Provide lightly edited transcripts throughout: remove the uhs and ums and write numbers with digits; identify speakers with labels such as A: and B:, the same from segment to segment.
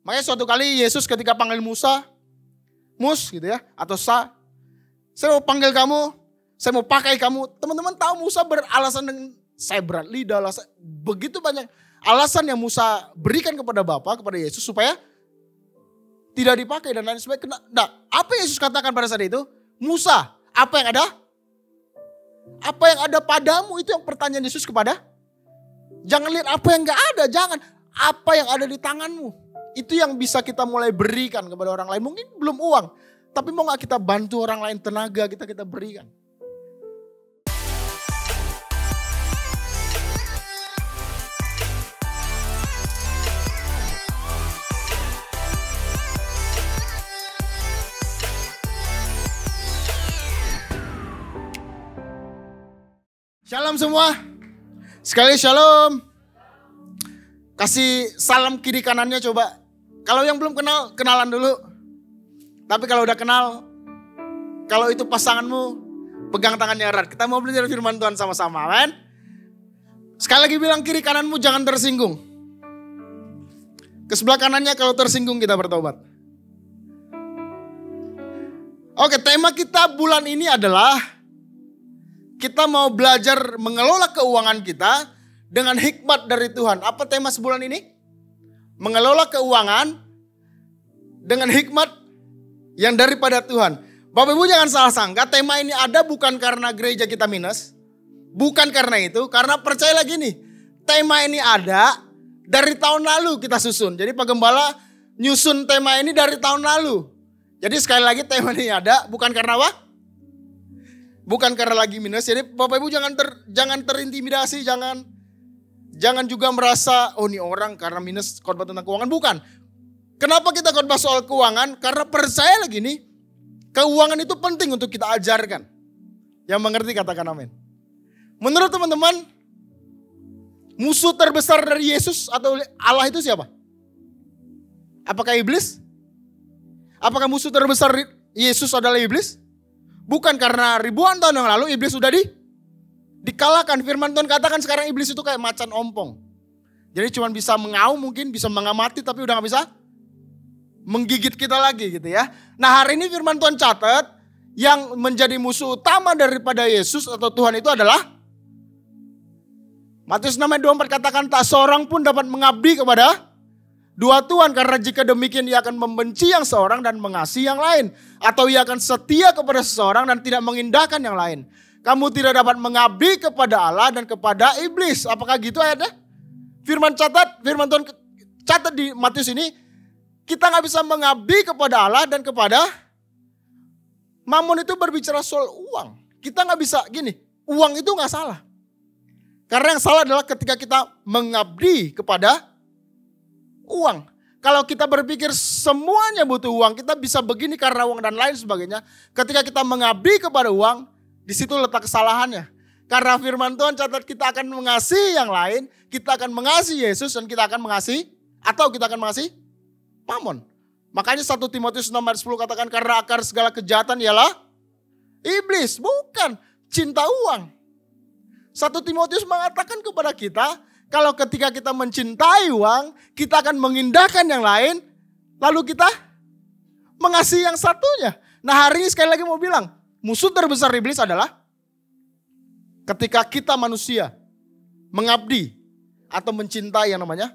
A: Makanya suatu kali Yesus ketika panggil Musa, Mus gitu ya, atau saya mau panggil kamu, saya mau pakai kamu. Teman-teman tahu Musa beralasan dengan saya berat lidah, begitu banyak alasan yang Musa berikan kepada Bapa, kepada Yesus supaya tidak dipakai dan lain sebagainya. Nah, apa yang Yesus katakan pada saat itu? Musa, apa yang ada? Apa yang ada padamu? Itu yang pertanyaan Yesus kepada. Jangan lihat apa yang gak ada, jangan. Apa yang ada di tanganmu. Itu yang bisa kita mulai berikan kepada orang lain. Mungkin belum uang, tapi mau gak kita bantu orang lain, tenaga kita berikan. Shalom semua. Sekali shalom. Kasih salam kiri kanannya coba. Kalau yang belum kenal, kenalan dulu. Tapi kalau udah kenal, kalau itu pasanganmu, pegang tangannya erat. Kita mau belajar firman Tuhan sama-sama, kan? Sekali lagi bilang kiri kananmu jangan tersinggung. Ke sebelah kanannya kalau tersinggung kita bertobat. Oke, tema kita bulan ini adalah kita mau belajar mengelola keuangan kita dengan hikmat dari Tuhan. Apa tema sebulan ini? Mengelola keuangan dengan hikmat yang daripada Tuhan. Bapak Ibu jangan salah sangka, tema ini ada bukan karena gereja kita minus. Bukan karena itu, karena percayalah gini. Tema ini ada dari tahun lalu kita susun. Jadi Pak Gembala nyusun tema ini dari tahun lalu. Jadi sekali lagi tema ini ada bukan karena apa? Bukan karena lagi minus. Jadi Bapak Ibu jangan terintimidasi, jangan juga merasa oh ini orang karena minus khotbah tentang keuangan. Bukan. Kenapa kita khotbah soal keuangan? Karena percaya lagi nih, keuangan itu penting untuk kita ajarkan. Yang mengerti katakan amin. Menurut teman-teman, musuh terbesar dari Yesus atau Allah itu siapa? Apakah iblis? Apakah musuh terbesar Yesus adalah iblis? Bukan, karena ribuan tahun yang lalu iblis sudah dikalahkan. Firman Tuhan katakan sekarang iblis itu kayak macan ompong. Jadi cuma bisa mengaum mungkin, bisa mengamati tapi udah gak bisa menggigit kita lagi gitu ya. Nah hari ini firman Tuhan catat yang menjadi musuh utama daripada Yesus atau Tuhan itu adalah Matius 6 ayat 24 katakan tak seorang pun dapat mengabdi kepada dua Tuhan, karena jika demikian ia akan membenci yang seorang dan mengasihi yang lain. Atau ia akan setia kepada seseorang dan tidak mengindahkan yang lain. Kamu tidak dapat mengabdi kepada Allah dan kepada iblis. Apakah gitu ayatnya? Firman Tuhan catat di Matius ini. Kita gak bisa mengabdi kepada Allah dan kepada Mammon. Itu berbicara soal uang. Kita gak bisa gini, uang itu gak salah. Karena yang salah adalah ketika kita mengabdi kepada uang. Kalau kita berpikir semuanya butuh uang, kita bisa begini karena uang dan lain sebagainya. Ketika kita mengabdi kepada uang, di situ letak kesalahannya. Karena firman Tuhan catat kita akan mengasihi yang lain, kita akan mengasihi Yesus dan kita akan mengasihi Mammon. Makanya 1 Timotius 6 ayat 10 katakan karena akar segala kejahatan ialah iblis, bukan cinta uang. 1 Timotius mengatakan kepada kita, kalau ketika kita mencintai uang, kita akan mengindahkan yang lain, lalu kita mengasihi yang satunya. Nah hari ini sekali lagi mau bilang, musuh terbesar iblis adalah ketika kita manusia mengabdi atau mencintai yang namanya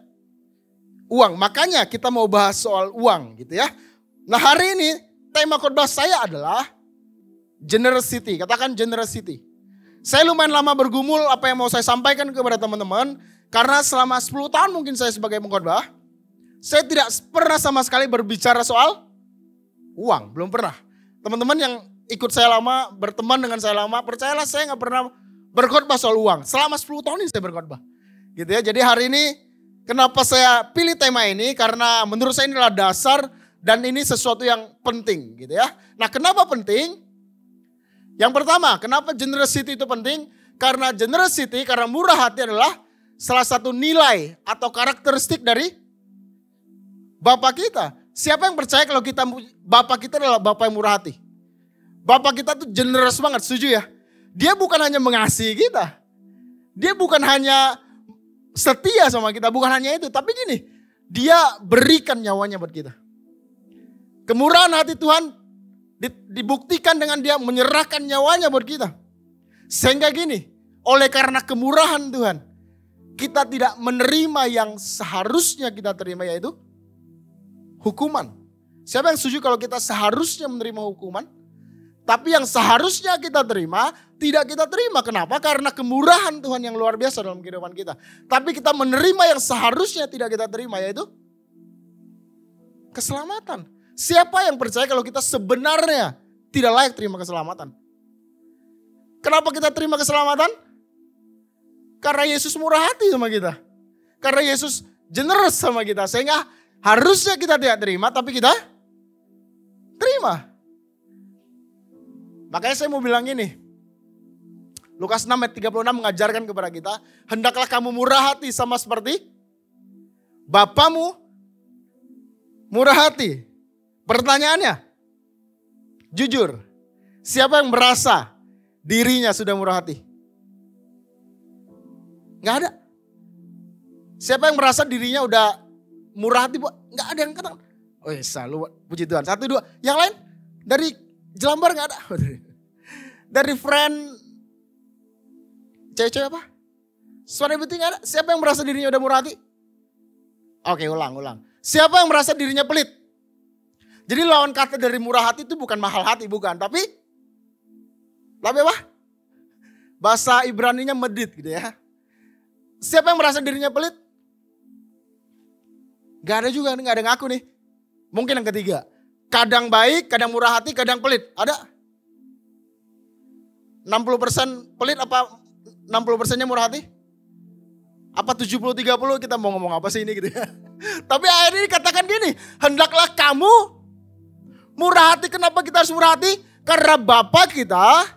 A: uang. Makanya kita mau bahas soal uang gitu ya. Nah hari ini tema khotbah saya adalah generosity. Katakan generosity. Saya lumayan lama bergumul apa yang mau saya sampaikan kepada teman-teman. Karena selama 10 tahun mungkin saya sebagai pengkhotbah, saya tidak pernah sama sekali berbicara soal uang. Belum pernah. Teman-teman yang ikut saya lama, berteman dengan saya lama, percayalah saya gak pernah berkhotbah soal uang. Selama 10 tahun ini saya berkhotbah. Gitu ya. Jadi hari ini kenapa saya pilih tema ini? Karena menurut saya ini adalah dasar dan ini sesuatu yang penting gitu ya. Nah kenapa penting? Yang pertama, kenapa generosity itu penting? Karena generosity, karena murah hati adalah salah satu nilai atau karakteristik dari Bapak kita. Siapa yang percaya kalau Bapak kita adalah Bapak yang murah hati? Bapak kita tuh generous banget, setuju ya? Dia bukan hanya mengasihi kita. Dia bukan hanya setia sama kita, bukan hanya itu. Tapi gini, Dia berikan nyawanya buat kita. Kemurahan hati Tuhan dibuktikan dengan dia menyerahkan nyawanya buat kita. Sehingga gini, oleh karena kemurahan Tuhan, kita tidak menerima yang seharusnya kita terima, yaitu hukuman. Siapa yang setuju kalau kita seharusnya menerima hukuman? Tapi yang seharusnya kita terima, tidak kita terima. Kenapa? Karena kemurahan Tuhan yang luar biasa dalam kehidupan kita. Tapi kita menerima yang seharusnya tidak kita terima, yaitu keselamatan. Siapa yang percaya kalau kita sebenarnya tidak layak terima keselamatan? Kenapa kita terima keselamatan? Karena Yesus murah hati sama kita. Karena Yesus generous sama kita. Sehingga harusnya kita tidak terima, tapi kita terima. Makanya saya mau bilang ini. Lukas 6 ayat 36 mengajarkan kepada kita. Hendaklah kamu murah hati sama seperti Bapamu murah hati. Pertanyaannya, jujur, siapa yang merasa dirinya sudah murah hati? Gak ada. Siapa yang merasa dirinya udah murah hati? Gak ada yang kata. Oh ya, selalu puji Tuhan. 1, 2. Yang lain dari Jelambar gak ada. Dari friend cewek-cewek apa? Suara penting gak ada. Siapa yang merasa dirinya udah murah hati? Oke, ulang. Siapa yang merasa dirinya pelit? Jadi lawan kata dari murah hati itu bukan mahal hati, bukan. Tapi apa? Bahasa Ibraninya medit gitu ya. Siapa yang merasa dirinya pelit? Gak ada juga, gak ada ngaku nih. Mungkin yang ketiga. Kadang baik, kadang murah hati, kadang pelit. Ada? 60% pelit apa 60%-nya murah hati? Apa 70-30 kita mau ngomong apa sih ini gitu ya. Tapi akhirnya dikatakan gini. Hendaklah kamu murah hati. Kenapa kita harus murah hati? Karena Bapa kita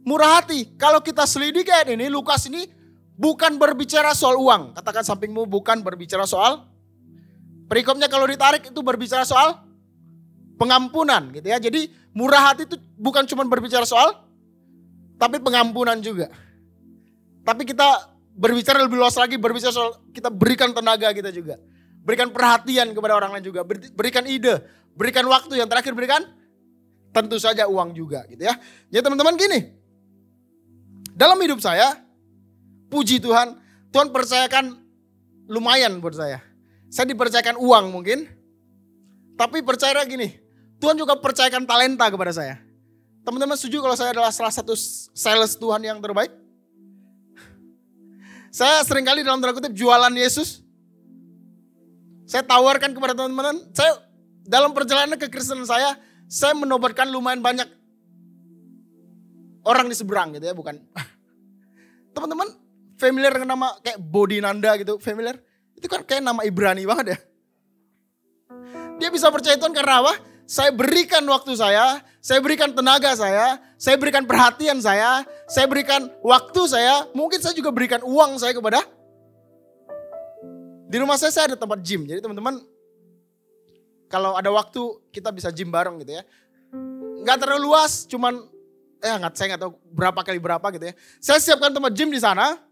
A: murah hati. Kalau kita selidiki ayat ini, Lukas ini bukan berbicara soal uang. Katakan sampingmu, bukan berbicara soal. Perikopnya kalau ditarik itu berbicara soal pengampunan gitu ya. Jadi murah hati itu bukan cuma berbicara soal, tapi pengampunan juga. Tapi kita berbicara lebih luas lagi, berbicara soal kita berikan tenaga kita juga. Berikan perhatian kepada orang lain juga. Berikan ide, berikan waktu, yang terakhir berikan tentu saja uang juga gitu ya. Jadi teman-teman gini, dalam hidup saya, puji Tuhan, Tuhan percayakan lumayan buat saya. Saya dipercayakan uang mungkin, tapi percaya gini, Tuhan juga percayakan talenta kepada saya. Teman-teman setuju kalau saya adalah salah satu sales Tuhan yang terbaik? Saya seringkali dalam tanda kutip jualan Yesus. Saya tawarkan kepada teman-teman, saya dalam perjalanan kekristenan saya menobatkan lumayan banyak orang di seberang gitu ya, bukan. Teman-teman familiar dengan nama kayak Bodinanda gitu, familiar? Itu kan kayak nama Ibrani banget ya. Dia bisa percaya Tuhan karena apa? Saya berikan waktu saya berikan tenaga saya berikan perhatian saya berikan waktu saya, mungkin saya juga berikan uang saya kepada. Di rumah saya ada tempat gym, jadi teman-teman kalau ada waktu kita bisa gym bareng gitu ya. Gak terlalu luas, cuman saya gak tahu berapa kali berapa gitu ya. Saya siapkan tempat gym di sana.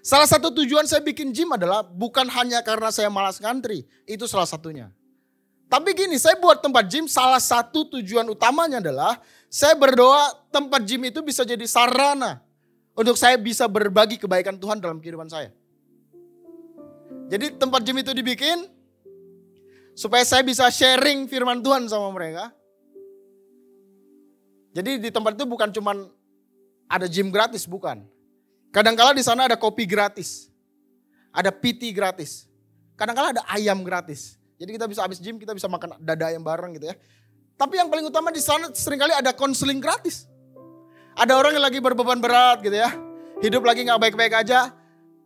A: Salah satu tujuan saya bikin gym adalah bukan hanya karena saya malas ngantri, itu salah satunya. Tapi gini, saya buat tempat gym, salah satu tujuan utamanya adalah saya berdoa tempat gym itu bisa jadi sarana untuk saya bisa berbagi kebaikan Tuhan dalam kehidupan saya. Jadi tempat gym itu dibikin supaya saya bisa sharing firman Tuhan sama mereka. Jadi di tempat itu bukan cuma ada gym gratis, bukan. Kadang-kala di sana ada kopi gratis, ada PT gratis, kadang-kala ada ayam gratis. Jadi kita bisa habis gym, kita bisa makan dada ayam bareng gitu ya. Tapi yang paling utama di sana seringkali ada konseling gratis. Ada orang yang lagi berbeban berat gitu ya, hidup lagi gak baik-baik aja.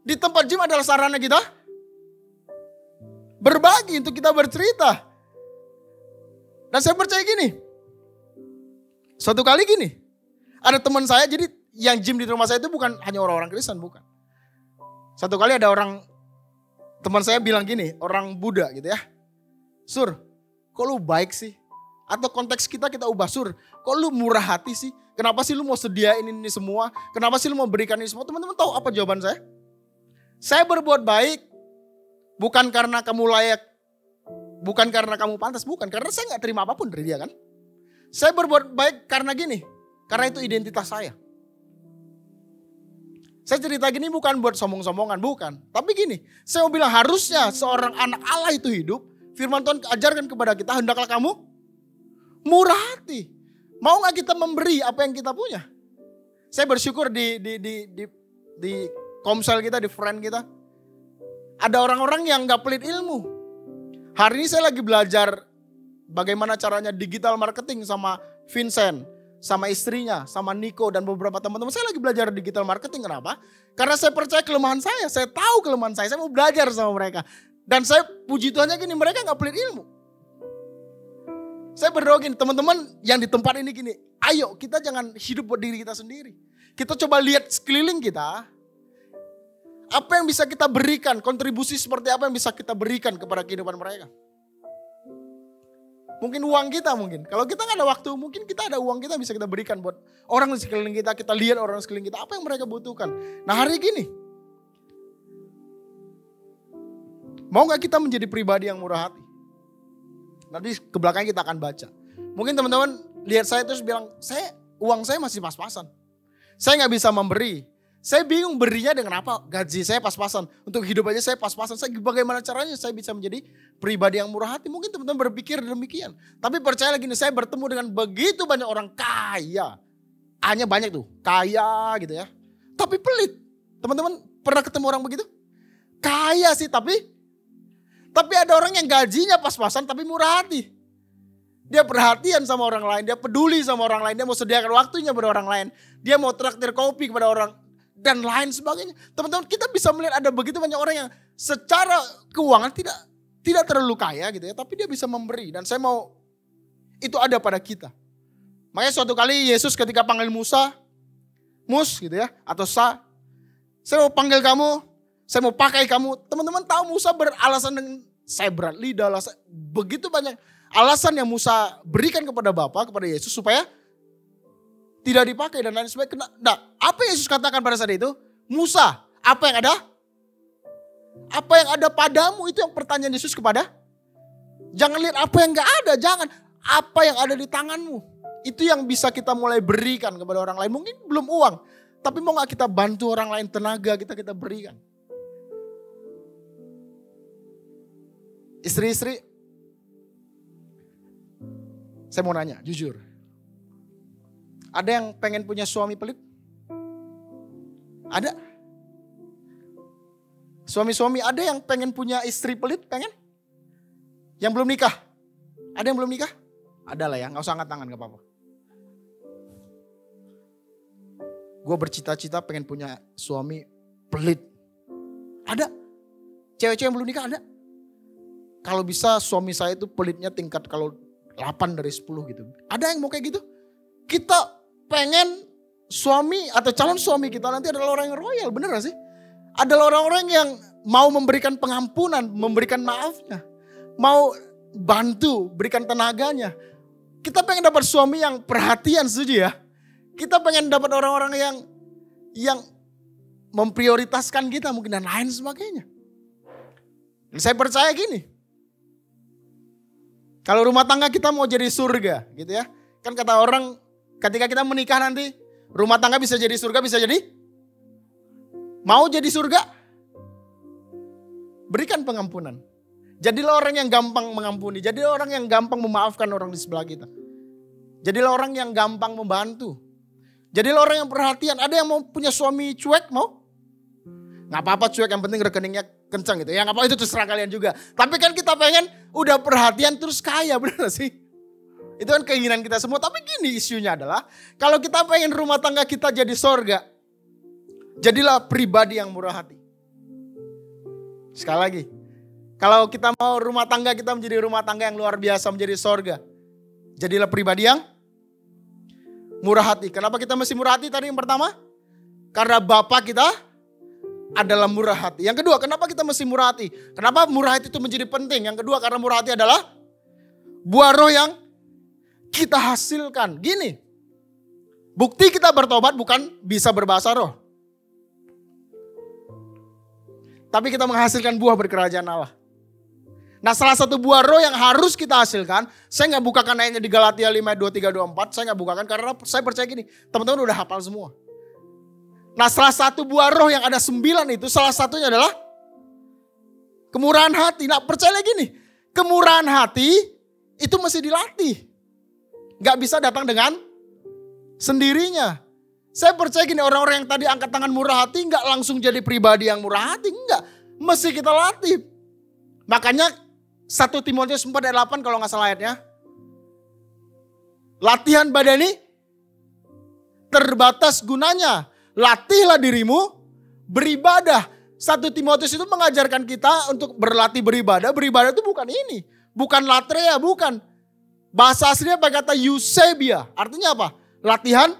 A: Di tempat gym adalah sarana kita berbagi, untuk kita bercerita. Dan saya percaya gini, suatu kali gini, ada teman saya, jadi yang gym di rumah saya itu bukan hanya orang-orang Kristen, bukan. Satu kali ada teman saya bilang gini, orang Buddha gitu ya. Sur, kok lu baik sih? Atau konteks kita ubah, Sur, kok lu murah hati sih? Kenapa sih lu mau sediain ini semua? Kenapa sih lu mau berikan ini semua? Teman-teman tahu apa jawaban saya? Saya berbuat baik Bukan karena kamu layak, bukan karena kamu pantas, bukan. Karena saya gak terima apapun dari dia kan. Saya berbuat baik karena gini, karena itu identitas saya. Saya cerita gini bukan buat sombong-sombongan, bukan. Tapi gini, saya mau bilang harusnya seorang anak Allah itu hidup. Firman Tuhan ajarkan kepada kita, hendaklah kamu murah hati. Mau gak kita memberi apa yang kita punya? Saya bersyukur di komsel kita, di friend kita. Ada orang-orang yang gak pelit ilmu. Hari ini saya lagi belajar bagaimana caranya digital marketing sama Vincent. Sama istrinya, sama Niko dan beberapa teman-teman. Saya lagi belajar digital marketing, kenapa? Karena saya percaya kelemahan saya tahu kelemahan saya mau belajar sama mereka. Dan saya puji Tuhannya gini, mereka gak pelit ilmu. Saya berdoa gini, teman-teman yang di tempat ini gini, ayo kita jangan hidup buat diri kita sendiri. Kita coba lihat sekeliling kita, apa yang bisa kita berikan, kontribusi seperti apa yang bisa kita berikan kepada kehidupan mereka. Mungkin uang kita mungkin. Kalau kita gak ada waktu, mungkin kita ada uang kita bisa kita berikan buat orang di sekeliling kita. Kita lihat orang di sekeliling kita, apa yang mereka butuhkan. Nah hari gini, mau gak kita menjadi pribadi yang murah hati? Nanti ke belakang kita akan baca. Mungkin teman-teman lihat saya terus bilang, uang saya masih pas-pasan. Saya gak bisa memberi. Saya bingung berinya dengan apa? Gaji saya pas-pasan. Untuk hidup aja saya pas-pasan. Bagaimana caranya saya bisa menjadi pribadi yang murah hati? Mungkin teman-teman berpikir demikian. Tapi percaya lagi nih, saya bertemu dengan begitu banyak orang kaya. Hanya banyak tuh, kaya gitu ya. Tapi pelit. Teman-teman pernah ketemu orang begitu? Kaya sih tapi ada orang yang gajinya pas-pasan tapi murah hati. Dia perhatian sama orang lain, dia peduli sama orang lain, dia mau sediakan waktunya pada orang lain. Dia mau traktir kopi kepada orang dan lain sebagainya. Teman-teman, kita bisa melihat ada begitu banyak orang yang secara keuangan tidak terlalu kaya gitu ya, tapi dia bisa memberi. Dan saya mau itu ada pada kita. Makanya suatu kali Yesus ketika panggil Musa, Mus gitu ya, atau saya mau panggil kamu, saya mau pakai kamu. Teman-teman tahu Musa beralasan dengan saya berat lidah, begitu banyak alasan yang Musa berikan kepada Bapa, kepada Yesus supaya tidak dipakai dan lain sebagainya. Nah, apa Yesus katakan pada saat itu? Musa, apa yang ada? Apa yang ada padamu? Itu yang pertanyaan Yesus kepada. Jangan lihat apa yang gak ada, jangan. Apa yang ada di tanganmu. Itu yang bisa kita mulai berikan kepada orang lain. Mungkin belum uang, tapi mau gak kita bantu orang lain, tenaga kita berikan. Istri-istri, saya mau nanya, jujur. Ada yang pengen punya suami pelit? Ada? Suami-suami ada yang pengen punya istri pelit? Pengen? Yang belum nikah? Ada yang belum nikah? Ada lah ya, gak usah angkat tangan, gak apa-apa. Gue bercita-cita pengen punya suami pelit. Ada? Cewek-cewek yang belum nikah ada? Kalau bisa suami saya itu pelitnya tingkat kalau 8 dari 10 gitu. Ada yang mau kayak gitu? Kita pengen suami atau calon suami kita nanti adalah orang yang royal, bener gak sih? Adalah orang-orang yang mau memberikan pengampunan, memberikan maafnya. Mau bantu, berikan tenaganya. Kita pengen dapat suami yang perhatian, setuju ya? Kita pengen dapat orang-orang yang memprioritaskan kita mungkin dan lain sebagainya. Dan saya percaya gini. Kalau rumah tangga kita mau jadi surga gitu ya. Kan kata orang ketika kita menikah nanti rumah tangga bisa jadi surga, bisa jadi. Mau jadi surga? Berikan pengampunan. Jadilah orang yang gampang mengampuni. Jadilah orang yang gampang memaafkan orang di sebelah kita. Jadilah orang yang gampang membantu. Jadilah orang yang perhatian. Ada yang mau punya suami cuek mau? Gak apa-apa cuek, yang penting rekeningnya kencang gitu. Ya gak apa-apa, itu terserah kalian juga. Tapi kan kita pengen udah perhatian terus kaya, bener gak sih? Itu kan keinginan kita semua. Tapi gini isunya adalah, kalau kita pengen rumah tangga kita jadi sorga, jadilah pribadi yang murah hati. Sekali lagi, kalau kita mau rumah tangga kita menjadi rumah tangga yang luar biasa, menjadi sorga, jadilah pribadi yang murah hati. Kenapa kita mesti murah hati tadi yang pertama? Karena Bapa kita adalah murah hati. Yang kedua, kenapa kita mesti murah hati? Kenapa murah hati itu menjadi penting? Yang kedua, karena murah hati adalah buah roh yang kita hasilkan. Gini, bukti kita bertobat bukan bisa berbahasa roh. tapi kita menghasilkan buah berkerajaan Allah. Nah, salah satu buah roh yang harus kita hasilkan, saya nggak bukakan ayatnya di Galatia 5, 2, 3, 2, 4. Saya nggak bukakan karena saya percaya gini, teman-teman udah hafal semua. Nah, salah satu buah roh yang ada 9 itu, salah satunya adalah kemurahan hati. Nah, percaya gini, kemurahan hati itu mesti dilatih. Nggak bisa datang dengan sendirinya. Saya percaya gini, orang-orang yang tadi angkat tangan murah hati nggak langsung jadi pribadi yang murah hati. Enggak, mesti kita latih. Makanya 1 Timotius 4 ayat 8 kalau nggak salah ayatnya. Latihan badani terbatas gunanya. Latihlah dirimu beribadah. 1 Timotius itu mengajarkan kita untuk berlatih beribadah. Beribadah itu bukan ini. Bukan latria, bukan. Bahasa aslinya pakai kata eusebia. Artinya apa? Latihan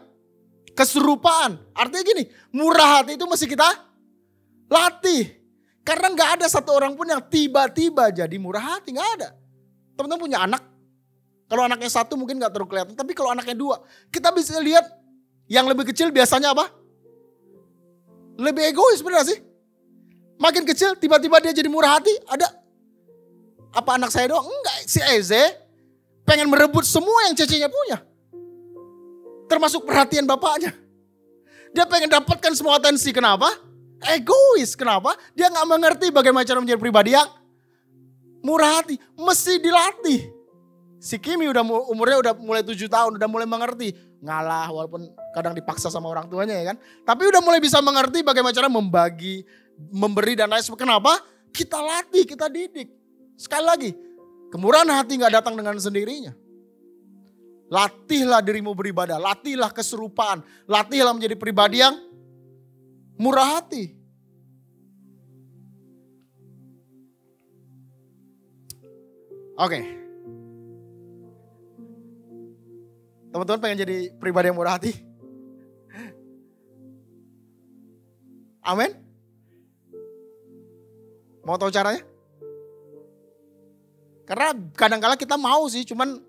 A: keserupaan. Artinya gini, murah hati itu mesti kita latih. Karena gak ada satu orang pun yang tiba-tiba jadi murah hati, gak ada. Teman-teman punya anak, kalau anaknya 1 mungkin gak terlalu kelihatan, tapi kalau anaknya 2, kita bisa lihat yang lebih kecil biasanya apa? Lebih egois, benar sih? Makin kecil tiba-tiba dia jadi murah hati, ada. Apa anak saya doang? Enggak, si Eze pengen merebut semua yang cecenya punya. Termasuk perhatian bapaknya. Dia pengen dapatkan semua atensi, kenapa? Egois, kenapa? Dia gak mengerti bagaimana cara menjadi pribadi yang murah hati. Mesti dilatih. Si Kimi umurnya udah mulai 7 tahun, udah mulai mengerti. Ngalah walaupun kadang dipaksa sama orang tuanya ya kan. Tapi udah mulai bisa mengerti bagaimana cara membagi, memberi dan lain sebagainya. Kenapa? Kita latih, kita didik. Sekali lagi, kemurahan hati gak datang dengan sendirinya. Latihlah dirimu beribadah, latihlah keserupaan, latihlah menjadi pribadi yang murah hati. Oke. Teman-teman pengen jadi pribadi yang murah hati? Amin? Mau tahu caranya? Karena kadang-kala kita mau sih, cuman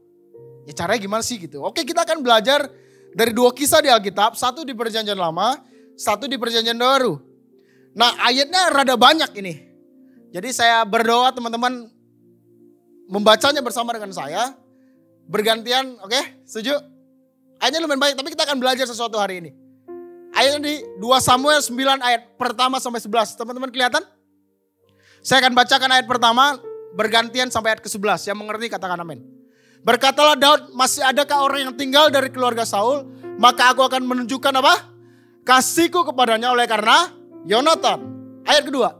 A: ya caranya gimana sih gitu. Oke, kita akan belajar dari 2 kisah di Alkitab, 1 di Perjanjian Lama, 1 di Perjanjian Baru. Nah, ayatnya rada banyak ini. Jadi saya berdoa teman-teman membacanya bersama dengan saya. Bergantian, oke? Setuju? Ayatnya lumayan banyak, tapi kita akan belajar sesuatu hari ini. Ayatnya di 2 Samuel 9 ayat pertama sampai 11. Teman-teman kelihatan? Saya akan bacakan ayat pertama, bergantian sampai ayat ke-11. Yang mengerti katakan amin. Berkatalah Daud, masih adakah orang yang tinggal dari keluarga Saul? Maka aku akan menunjukkan apa? Kasihku kepadanya oleh karena Yonatan. Ayat kedua.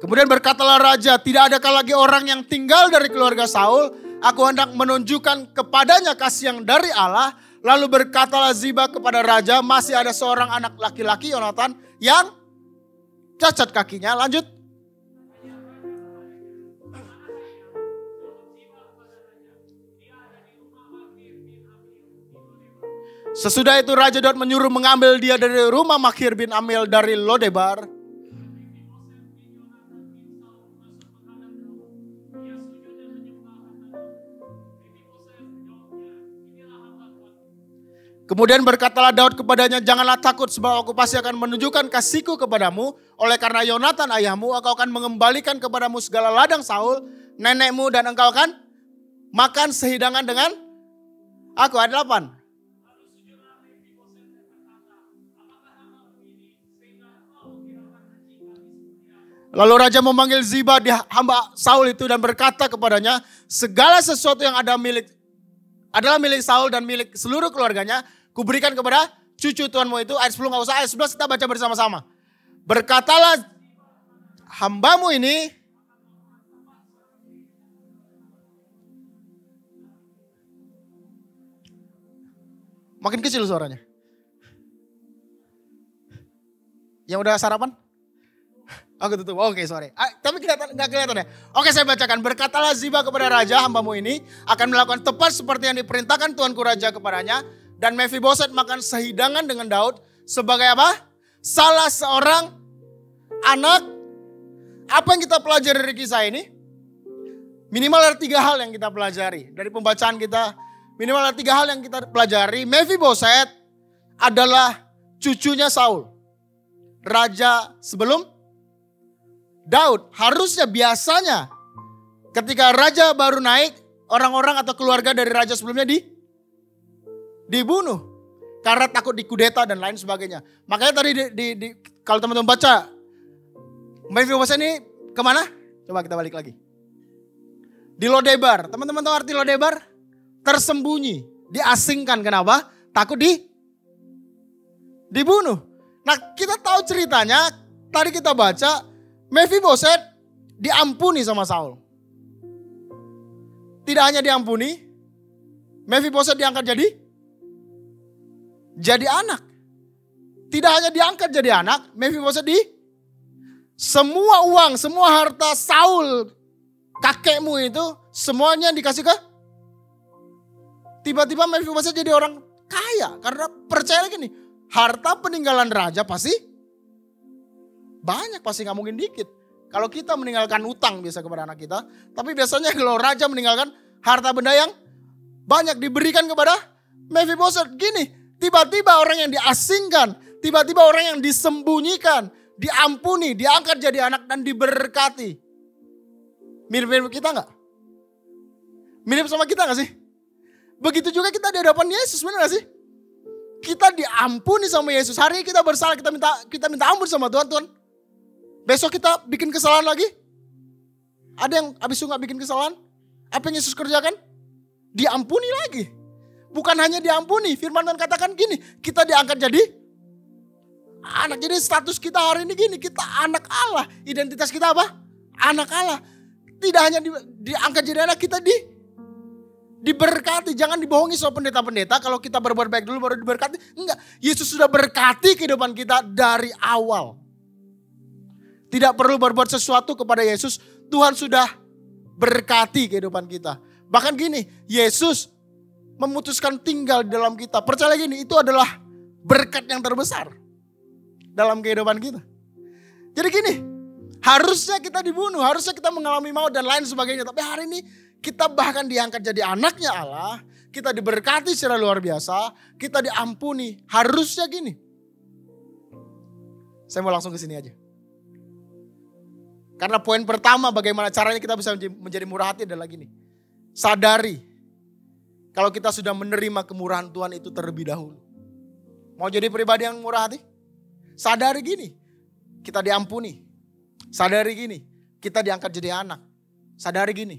A: Kemudian berkatalah raja, tidak adakah lagi orang yang tinggal dari keluarga Saul? Aku hendak menunjukkan kepadanya kasih yang dari Allah. Lalu berkatalah Ziba kepada raja, masih ada seorang anak laki-laki Yonatan yang cacat kakinya. Lanjut. Sesudah itu Raja Daud menyuruh mengambil dia dari rumah Makhir bin Amil dari Lodebar. Kemudian berkatalah Daud kepadanya, janganlah takut sebab aku pasti akan menunjukkan kasihku kepadamu. Oleh karena Yonatan ayahmu, aku akan mengembalikan kepadamu segala ladang Saul, nenekmu, dan engkau akan makan sehidangan dengan aku. Ayat 8. Lalu raja memanggil Ziba, hamba Saul itu, dan berkata kepadanya, segala sesuatu yang adalah milik Saul dan milik seluruh keluarganya, kuberikan kepada cucu tuanmu itu. Ayat 10 gak usah, ayat 11 kita baca bersama-sama. Berkatalah hambamu ini, makin kecil suaranya. Yang udah sarapan? Aku tutup, oke sorry. Tapi gak kelihatan ya. Oke, saya bacakan. Berkatalah Ziba kepada raja, hambamu ini akan melakukan tepat seperti yang diperintahkan tuanku raja kepadanya. Dan Mephiboset makan sehidangan dengan Daud sebagai apa? Salah seorang anak. Apa yang kita pelajari dari kisah ini? Minimal ada 3 hal yang kita pelajari. Dari pembacaan kita, minimal ada 3 hal yang kita pelajari. Mephiboset adalah cucunya Saul. Raja sebelum Daud. Harusnya biasanya ketika raja baru naik, orang-orang atau keluarga dari raja sebelumnya dibunuh. Karena takut dikudeta dan lain sebagainya. Makanya tadi kalau teman-teman baca, Mephiboset ini kemana? Coba kita balik lagi. Di Lodebar. Teman-teman tahu arti Lodebar? Tersembunyi. Diasingkan. Kenapa? Takut dibunuh. Nah, kita tahu ceritanya. Tadi kita baca, Mephiboset diampuni sama Saul. Tidak hanya diampuni, Mephiboset diangkat jadi anak. Tidak hanya diangkat jadi anak, Mephiboset semua uang, semua harta Saul, kakekmu itu, semuanya dikasih ke. Tiba-tiba Mephiboset jadi orang kaya. Karena percaya gini, harta peninggalan raja pasti banyak, pasti gak mungkin dikit. Kalau kita meninggalkan utang biasa kepada anak kita. Tapi biasanya kalau raja meninggalkan harta benda yang banyak diberikan kepada Mephiboset. Gini, tiba-tiba orang yang diasingkan, tiba-tiba orang yang disembunyikan, diampuni, diangkat jadi anak dan diberkati. Mirip-mirip kita gak? Mirip sama kita gak sih? Begitu juga kita di hadapan Yesus, benar gak sih? Kita diampuni sama Yesus. Hari ini kita bersalah, kita minta ampun sama Tuhan. Tuhan, besok kita bikin kesalahan lagi. Ada yang abis itu gak bikin kesalahan? Apa yang Yesus kerjakan? Diampuni lagi. Bukan hanya diampuni, firman Tuhan katakan gini, kita diangkat jadi anak. Jadi status kita hari ini gini, kita anak Allah. Identitas kita apa? Anak Allah. Tidak hanya diangkat jadi anak, kita diberkati. Jangan dibohongi soal pendeta-pendeta. Kalau kita berbuat baik dulu baru diberkati. Enggak. Yesus sudah berkati kehidupan kita dari awal. Tidak perlu berbuat sesuatu kepada Yesus. Tuhan sudah berkati kehidupan kita. Bahkan gini, Yesus memutuskan tinggal di dalam kita. Percaya gini, itu adalah berkat yang terbesar dalam kehidupan kita. Jadi gini, harusnya kita dibunuh, harusnya kita mengalami maut dan lain sebagainya. Tapi hari ini kita bahkan diangkat jadi anaknya Allah. Kita diberkati secara luar biasa. Kita diampuni. Harusnya gini. Saya mau langsung ke sini aja. Karena poin pertama bagaimana caranya kita bisa menjadi murah hati adalah gini. Sadari. Kalau kita sudah menerima kemurahan Tuhan itu terlebih dahulu. Mau jadi pribadi yang murah hati? Sadari gini. Kita diampuni. Sadari gini. Kita diangkat jadi anak. Sadari gini.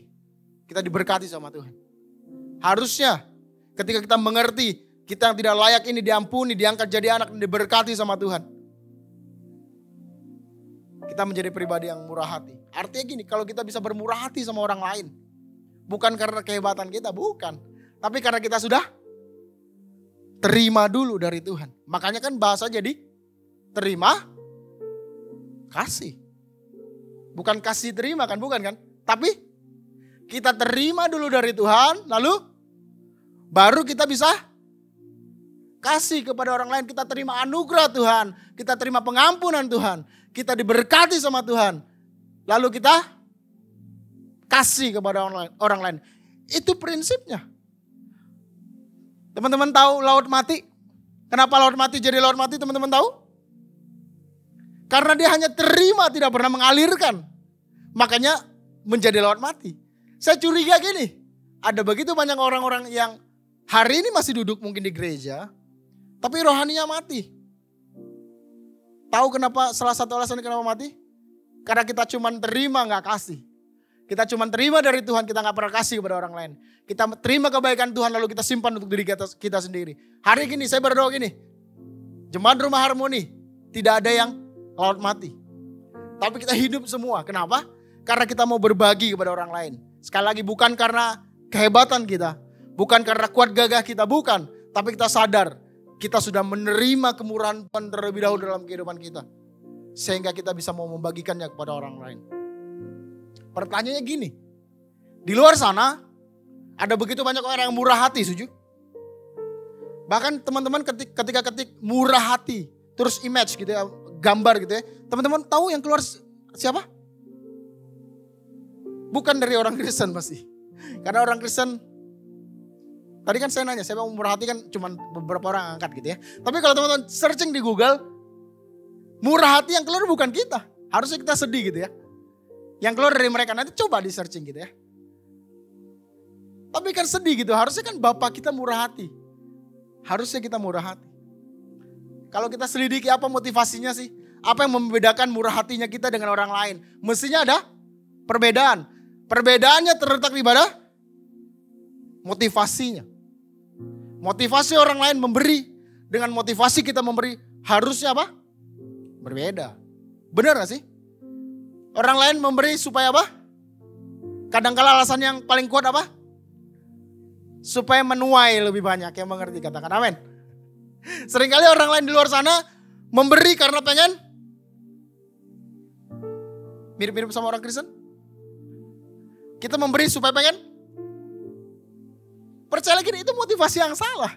A: Kita diberkati sama Tuhan. Harusnya ketika kita mengerti kita yang tidak layak ini diampuni, diangkat jadi anak dan diberkati sama Tuhan. Kita menjadi pribadi yang murah hati. Artinya gini, kalau kita bisa bermurah hati sama orang lain. Bukan karena kehebatan kita, bukan. Tapi karena kita sudah terima dulu dari Tuhan. Makanya kan bahasa jadi terima kasih. Bukan kasih terima kan, bukan kan. Tapi kita terima dulu dari Tuhan, lalu baru kita bisa kasih kepada orang lain. Kita terima anugerah Tuhan, kita terima pengampunan Tuhan, kita diberkati sama Tuhan. Lalu kita kasih kepada orang lain. Itu prinsipnya. Teman-teman tahu laut mati? Kenapa laut mati jadi laut mati, teman-teman tahu? Karena dia hanya terima, tidak pernah mengalirkan. Makanya menjadi laut mati. Saya curiga gini, ada begitu banyak orang-orang yang hari ini masih duduk mungkin di gereja, tapi rohaninya mati. Tahu kenapa, salah satu alasan kenapa mati? Karena kita cuma terima gak kasih. Kita cuma terima dari Tuhan, kita gak pernah kasih kepada orang lain. Kita terima kebaikan Tuhan lalu kita simpan untuk diri kita sendiri. Hari ini saya berdoa gini, Jemaat Rumah Harmoni tidak ada yang laut mati. Tapi kita hidup semua, kenapa? Karena kita mau berbagi kepada orang lain. Sekali lagi bukan karena kehebatan kita. Bukan karena kuat gagah kita, bukan. Tapi kita sadar kita sudah menerima kemurahan Tuhan terlebih dahulu dalam kehidupan kita. Sehingga kita bisa mau membagikannya kepada orang lain. Pertanyaannya gini. Di luar sana ada begitu banyak orang yang murah hati, setuju? Bahkan teman-teman ketika ketik murah hati. Terus image gitu ya, gambar gitu ya. Teman-teman tahu yang keluar siapa? Bukan dari orang Kristen pasti. Karena orang Kristen, tadi kan saya nanya, saya mau murah hati kan cuma beberapa orang angkat gitu ya. Tapi kalau teman-teman searching di Google, murah hati yang keluar bukan kita. Harusnya kita sedih gitu ya. Yang keluar dari mereka, nanti coba di searching gitu ya. Tapi kan sedih gitu, harusnya kan Bapak kita murah hati. Harusnya kita murah hati. Kalau kita selidiki apa motivasinya sih? Apa yang membedakan murah hatinya kita dengan orang lain? Mestinya ada perbedaan. Perbedaannya terletak di mana? Motivasinya. Motivasi orang lain memberi dengan motivasi kita memberi harusnya apa? Berbeda. Benar gak sih? Orang lain memberi supaya apa? Kadangkala alasan yang paling kuat apa? Supaya menuai lebih banyak, yang mengerti katakan amin. Seringkali orang lain di luar sana memberi karena pengen mirip-mirip sama orang Kristen. Kita memberi supaya pengen. Percaya lagi, itu motivasi yang salah.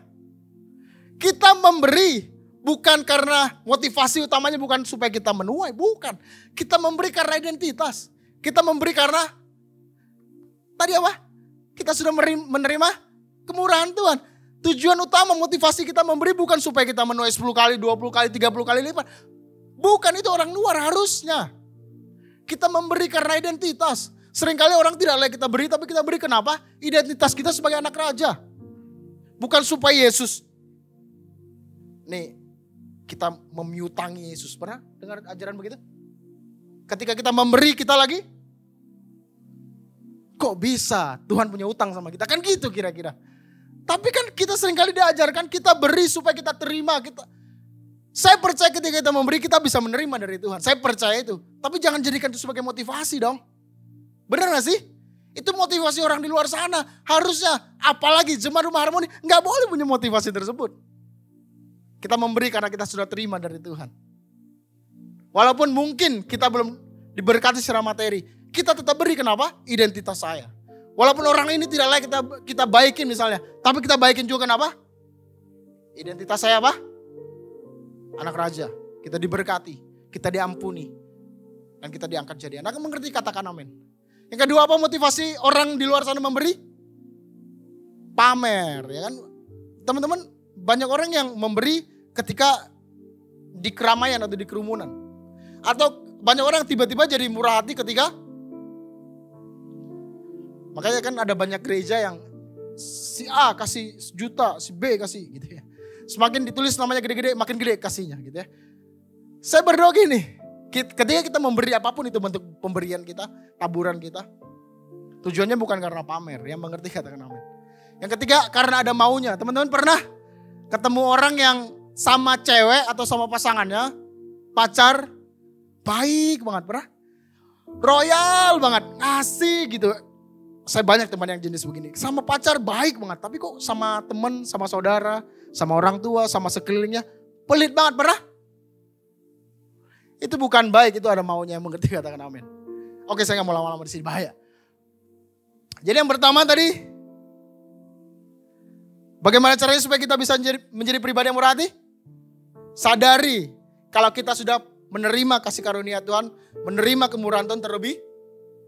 A: Kita memberi bukan karena motivasi utamanya bukan supaya kita menuai, bukan. Kita memberi karena identitas. Kita memberi karena tadi apa? Kita sudah menerima kemurahan Tuhan. Tujuan utama motivasi kita memberi bukan supaya kita menuai 10 kali, 20 kali, 30 kali lipat. Bukan, itu orang luar harusnya. Kita memberi karena identitas. Seringkali orang tidak layak kita beri, tapi kita beri kenapa? Identitas kita sebagai anak raja. Bukan supaya Yesus. Nih, kita memiutangi Yesus. Pernah dengar ajaran begitu? Ketika kita memberi, kita lagi, kok bisa Tuhan punya utang sama kita? Kan gitu kira-kira. Tapi kan kita seringkali diajarkan kita beri supaya kita terima. Saya percaya ketika kita memberi kita bisa menerima dari Tuhan. Saya percaya itu. Tapi jangan jadikan itu sebagai motivasi dong. Benar gak sih? Itu motivasi orang di luar sana. Harusnya apalagi jemaat Rumah Harmoni gak boleh punya motivasi tersebut. Kita memberi karena kita sudah terima dari Tuhan. Walaupun mungkin kita belum diberkati secara materi. Kita tetap beri kenapa? Identitas saya. Walaupun orang ini tidak layak kita baikin misalnya. Tapi kita baikin juga kenapa? Identitas saya apa? Anak raja. Kita diberkati. Kita diampuni. Dan kita diangkat jadi anak. Mengerti, katakan amin. Yang kedua apa motivasi orang di luar sana memberi? Pamer. Ya kan? Teman-teman, banyak orang yang memberi ketika di keramaian atau di kerumunan. Atau banyak orang tiba-tiba jadi murah hati ketika makanya kan ada banyak gereja yang si A kasih juta, si B kasih gitu ya. Semakin ditulis namanya gede-gede, makin gede kasihnya gitu ya. Saya berdoa gini, ketika kita memberi apapun itu bentuk pemberian kita, taburan kita. Tujuannya bukan karena pamer, yang mengerti katakan amin. Yang ketiga karena ada maunya. Teman-teman pernah ketemu orang yang sama cewek atau sama pasangannya, pacar, baik banget, pernah? Royal banget, ngasih gitu. Saya banyak teman yang jenis begini. Sama pacar baik banget. Tapi kok sama teman, sama saudara, sama orang tua, sama sekelilingnya. Pelit banget, pernah? Itu bukan baik, itu ada maunya, mengerti katakan amin. Oke, saya gak mau lama-lama di sini, bahaya. Jadi yang pertama tadi. Bagaimana caranya supaya kita bisa menjadi pribadi yang murah hati? Sadari kalau kita sudah menerima kasih karunia Tuhan. Menerima kemurahan Tuhan terlebih.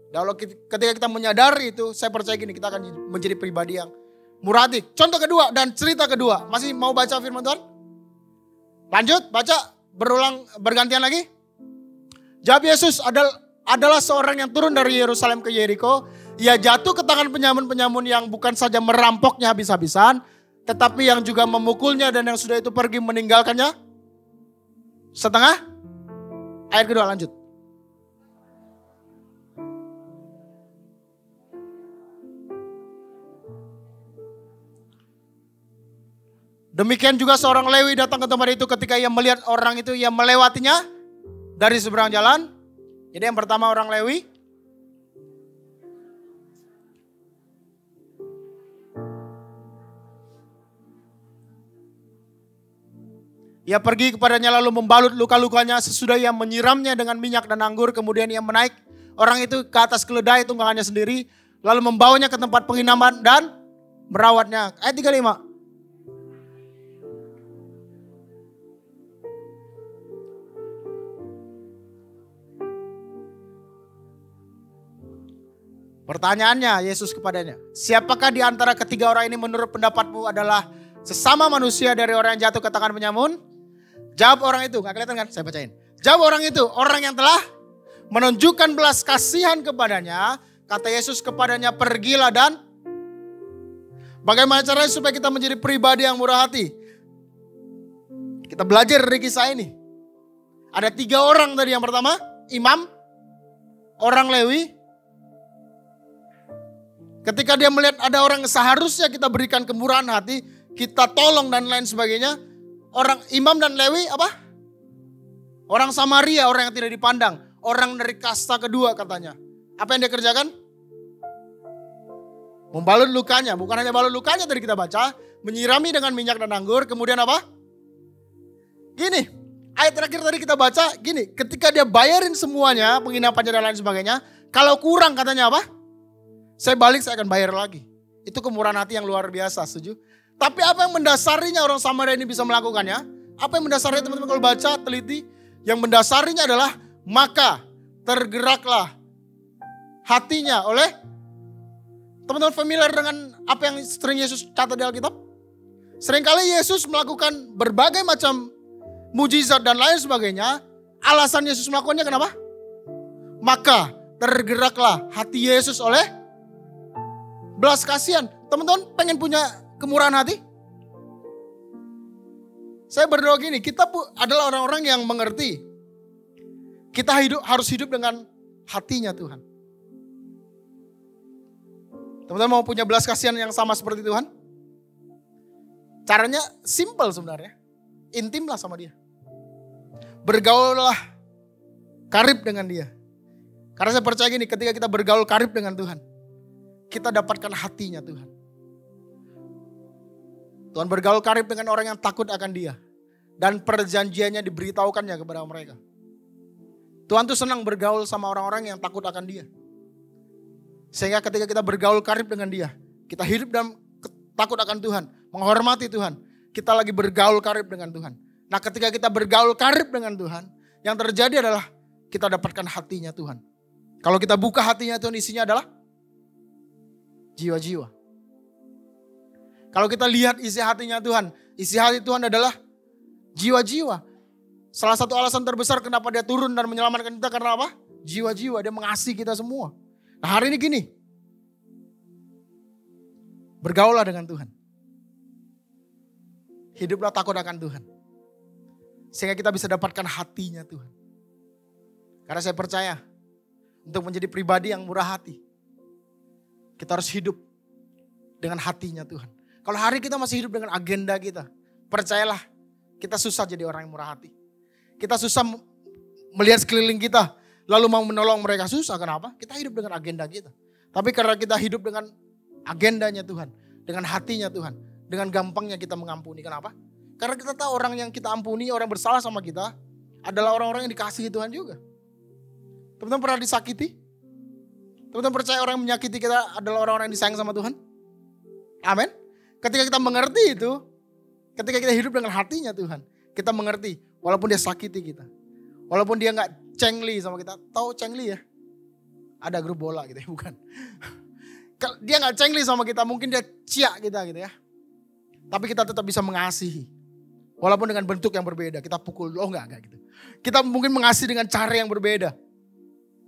A: Kalau ketika kita menyadari itu, saya percaya gini, kita akan menjadi pribadi yang murah hati. Contoh kedua dan cerita kedua. Masih mau baca firman Tuhan? Lanjut, baca, bergantian lagi. Jawab Yesus adalah seorang yang turun dari Yerusalem ke Yeriko. Ia jatuh ke tangan penyamun-penyamun yang bukan saja merampoknya habis-habisan, tetapi yang juga memukulnya dan yang sudah itu pergi meninggalkannya setengah. Ayat kedua, lanjut. Demikian juga seorang Lewi datang ke tempat itu ketika ia melihat orang itu, ia melewatinya dari seberang jalan. Jadi yang pertama orang Lewi. Ia pergi kepadanya lalu membalut luka-lukanya sesudah ia menyiramnya dengan minyak dan anggur. Kemudian ia menaik orang itu ke atas keledai tunggangannya sendiri. Lalu membawanya ke tempat penginapan dan merawatnya. Ayat 35. Pertanyaannya Yesus kepadanya, siapakah di antara ketiga orang ini menurut pendapatmu adalah sesama manusia dari orang yang jatuh ke tangan penyamun? Jawab orang itu, gak kelihatan kan? Saya bacain. Jawab orang itu, orang yang telah menunjukkan belas kasihan kepadanya. Kata Yesus kepadanya, pergilah dan bagaimana caranya supaya kita menjadi pribadi yang murah hati? Kita belajar dari kisah ini. Ada 3 orang tadi. Yang pertama, imam, orang Lewi. Ketika dia melihat ada orang yang seharusnya kita berikan kemurahan hati, kita tolong dan lain sebagainya. Orang imam dan Lewi apa? Orang Samaria, orang yang tidak dipandang. Orang dari kasta kedua katanya. Apa yang dia kerjakan? Membalut lukanya. Bukan hanya balut lukanya tadi kita baca. Menyirami dengan minyak dan anggur. Kemudian apa? Gini, ayat terakhir tadi kita baca. Gini, ketika dia bayarin semuanya, penginapannya dan lain sebagainya. Kalau kurang katanya apa? Saya balik, saya akan bayar lagi. Itu kemurahan hati yang luar biasa, setuju? Tapi apa yang mendasarinya orang Samaria ini bisa melakukannya? Apa yang mendasarinya teman-teman kalau baca, teliti? Yang mendasarinya adalah, maka tergeraklah hatinya oleh, teman-teman familiar dengan apa yang sering Yesus catat di Alkitab? Seringkali Yesus melakukan berbagai macam mujizat dan lain sebagainya. Alasan Yesus melakukannya kenapa? Maka tergeraklah hati Yesus oleh belas kasihan. Teman-teman pengen punya kemurahan hati? Saya berdoa gini, kita adalah orang-orang yang mengerti. Kita harus hidup dengan hatinya Tuhan. Teman-teman mau punya belas kasihan yang sama seperti Tuhan? Caranya simple sebenarnya. Intimlah sama dia. Bergaullah karib dengan dia. Karena saya percaya gini, ketika kita bergaul karib dengan Tuhan, kita dapatkan hatinya Tuhan. Tuhan bergaul karib dengan orang yang takut akan dia. Dan perjanjiannya diberitahukannya kepada mereka. Tuhan tuh senang bergaul sama orang-orang yang takut akan dia. Sehingga ketika kita bergaul karib dengan dia, kita hidup dalam takut akan Tuhan, menghormati Tuhan. Kita lagi bergaul karib dengan Tuhan. Nah ketika kita bergaul karib dengan Tuhan, yang terjadi adalah kita dapatkan hatinya Tuhan. Kalau kita buka hatinya Tuhan, isinya adalah jiwa-jiwa. Kalau kita lihat isi hatinya Tuhan, isi hati Tuhan adalah jiwa-jiwa. Salah satu alasan terbesar kenapa dia turun dan menyelamatkan kita karena apa? Jiwa-jiwa, dia mengasihi kita semua. Nah hari ini gini, bergaullah dengan Tuhan. Hiduplah takut akan Tuhan. Sehingga kita bisa dapatkan hatinya Tuhan. Karena saya percaya, untuk menjadi pribadi yang murah hati, kita harus hidup dengan hatinya Tuhan. Kalau hari kita masih hidup dengan agenda kita, percayalah kita susah jadi orang yang murah hati. Kita susah melihat sekeliling kita, lalu mau menolong mereka. Susah, kenapa? Kita hidup dengan agenda kita. Tapi karena kita hidup dengan agendanya Tuhan, dengan hatinya Tuhan, dengan gampangnya kita mengampuni. Kenapa? Karena kita tahu orang yang kita ampuni, orang bersalah sama kita, adalah orang-orang yang dikasihi Tuhan juga. Teman-teman pernah disakiti? Teman-teman percaya orang yang menyakiti kita adalah orang-orang yang disayang sama Tuhan? Amin. Ketika kita mengerti itu, ketika kita hidup dengan hatinya Tuhan, kita mengerti walaupun dia sakiti kita. Walaupun dia gak cengli sama kita. Tahu cengli ya? Ada grup bola gitu ya, bukan. Dia gak cengli sama kita, mungkin dia ciak kita gitu ya. Tapi kita tetap bisa mengasihi. Walaupun dengan bentuk yang berbeda, kita pukul, enggak gitu. Kita mungkin mengasihi dengan cara yang berbeda.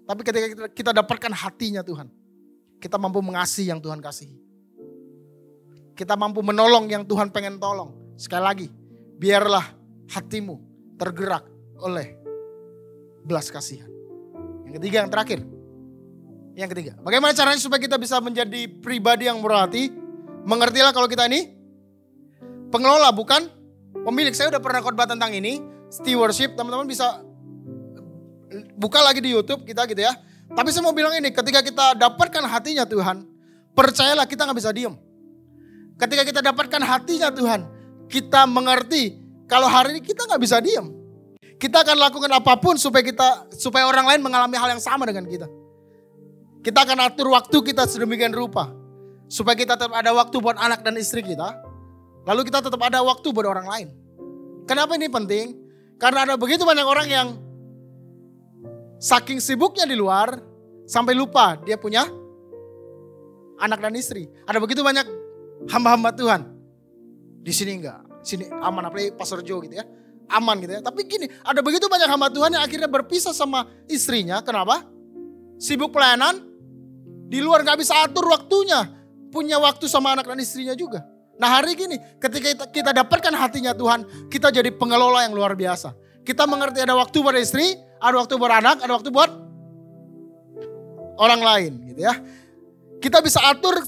A: Tapi ketika kita dapatkan hatinya Tuhan, kita mampu mengasihi yang Tuhan kasihi. Kita mampu menolong yang Tuhan pengen tolong. Sekali lagi, biarlah hatimu tergerak oleh belas kasihan. Yang ketiga, yang terakhir. Yang ketiga, bagaimana caranya supaya kita bisa menjadi pribadi yang murah hati? Mengertilah kalau kita ini pengelola bukan pemilik. Saya udah pernah khotbah tentang ini, stewardship. Teman-teman bisa buka lagi di YouTube kita gitu ya. Tapi saya mau bilang ini, ketika kita dapatkan hatinya Tuhan, percayalah kita gak bisa diem. Ketika kita dapatkan hatinya Tuhan, kita mengerti kalau hari ini kita gak bisa diem. Kita akan lakukan apapun supaya orang lain mengalami hal yang sama dengan kita. Kita akan atur waktu kita sedemikian rupa. Supaya kita tetap ada waktu buat anak dan istri kita. Lalu kita tetap ada waktu buat orang lain. Kenapa ini penting? Karena ada begitu banyak orang yang saking sibuknya di luar, sampai lupa dia punya anak dan istri. Ada begitu banyak hamba-hamba Tuhan. Di sini enggak, sini aman, apalagi Pastor Joe gitu ya. Aman gitu ya. Tapi gini, ada begitu banyak hamba Tuhan yang akhirnya berpisah sama istrinya. Kenapa? Sibuk pelayanan, di luar gak bisa atur waktunya. Punya waktu sama anak dan istrinya juga. Nah hari gini, ketika kita dapatkan hatinya Tuhan, kita jadi pengelola yang luar biasa. Kita mengerti ada waktu buat istri, ada waktu buat anak, ada waktu buat orang lain gitu ya. Kita bisa atur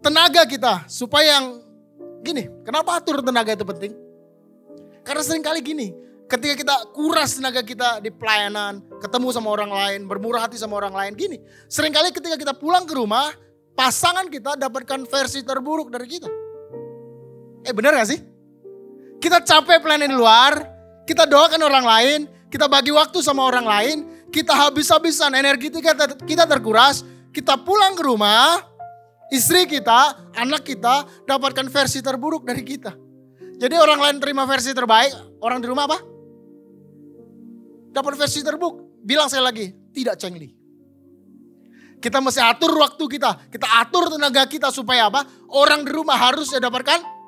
A: tenaga kita supaya yang gini, kenapa atur tenaga itu penting? Karena seringkali gini, ketika kita kuras tenaga kita di pelayanan, ketemu sama orang lain, bermurah hati sama orang lain gini. Seringkali ketika kita pulang ke rumah, pasangan kita dapatkan versi terburuk dari kita. Benar gak sih? Kita capek pelayanan di luar, kita doakan orang lain, kita bagi waktu sama orang lain, kita habis-habisan, energi kita terkuras, kita pulang ke rumah, istri kita, anak kita dapatkan versi terburuk dari kita. Jadi orang lain terima versi terbaik, orang di rumah apa? Dapat versi terburuk. Bilang saya lagi, tidak cengli. Kita mesti atur waktu kita atur tenaga kita supaya apa? Orang di rumah harus dapatkan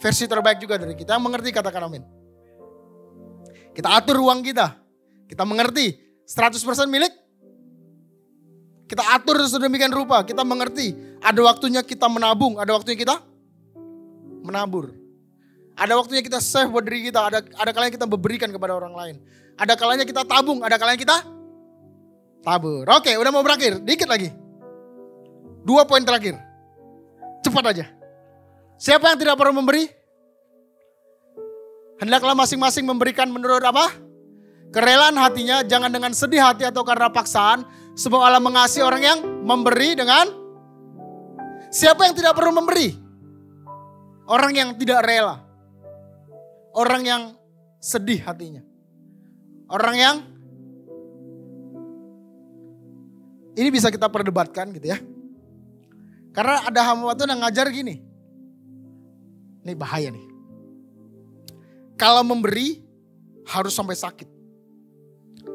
A: versi terbaik juga dari kita. Yang mengerti katakan amin. Kita atur uang kita mengerti 100% milik. Kita atur sedemikian rupa, kita mengerti. Ada waktunya kita menabung, ada waktunya kita menabur. Ada waktunya kita save buat diri kita, ada kalanya kita memberikan kepada orang lain. Ada kalanya kita tabung, ada kalanya kita tabur. Oke, udah mau berakhir, dikit lagi. 2 poin terakhir. Cepat aja. Siapa yang tidak perlu memberi? Hendaklah masing-masing memberikan menurut apa? Kerelaan hatinya, jangan dengan sedih hati atau karena paksaan. Sebab Allah mengasihi orang yang memberi dengan. Siapa yang tidak perlu memberi? Orang yang tidak rela. Orang yang sedih hatinya. Orang yang ini bisa kita perdebatkan gitu ya. Karena ada hamba Tuhan yang ngajar gini. Ini bahaya nih. Kalau memberi harus sampai sakit.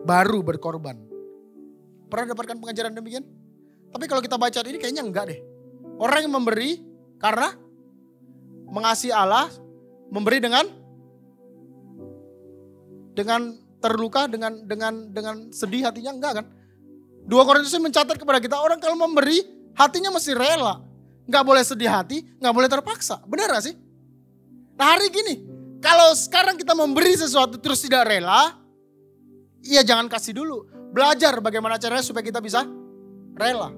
A: Baru berkorban. Pernah dapatkan pengajaran demikian? Tapi kalau kita baca ini kayaknya enggak deh. Orang yang memberi karena mengasihi Allah, memberi dengan terluka, dengan sedih hatinya, enggak kan? 2 Korintus mencatat kepada kita, orang kalau memberi hatinya mesti rela. Enggak boleh sedih hati, enggak boleh terpaksa. Benar gak sih? Nah hari gini, kalau sekarang kita memberi sesuatu terus tidak rela, ya jangan kasih dulu. Belajar bagaimana caranya supaya kita bisa rela.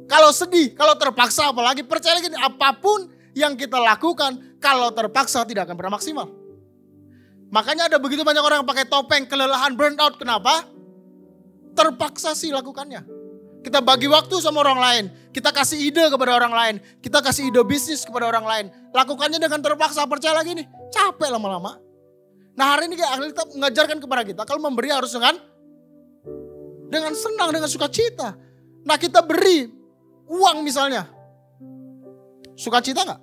A: Kalau sedih, kalau terpaksa apalagi, percaya lagi apapun yang kita lakukan, kalau terpaksa tidak akan pernah maksimal. Makanya ada begitu banyak orang yang pakai topeng, kelelahan, burnout. Kenapa? Terpaksa sih lakukannya. Kita bagi waktu sama orang lain. Kita kasih ide kepada orang lain. Kita kasih ide bisnis kepada orang lain. Lakukannya dengan terpaksa, percaya lagi nih. Capek lama-lama. Nah hari ini kita mengajarkan kepada kita, kalau memberi harus dengan senang, dengan sukacita. Nah kita beri uang misalnya. Sukacita gak?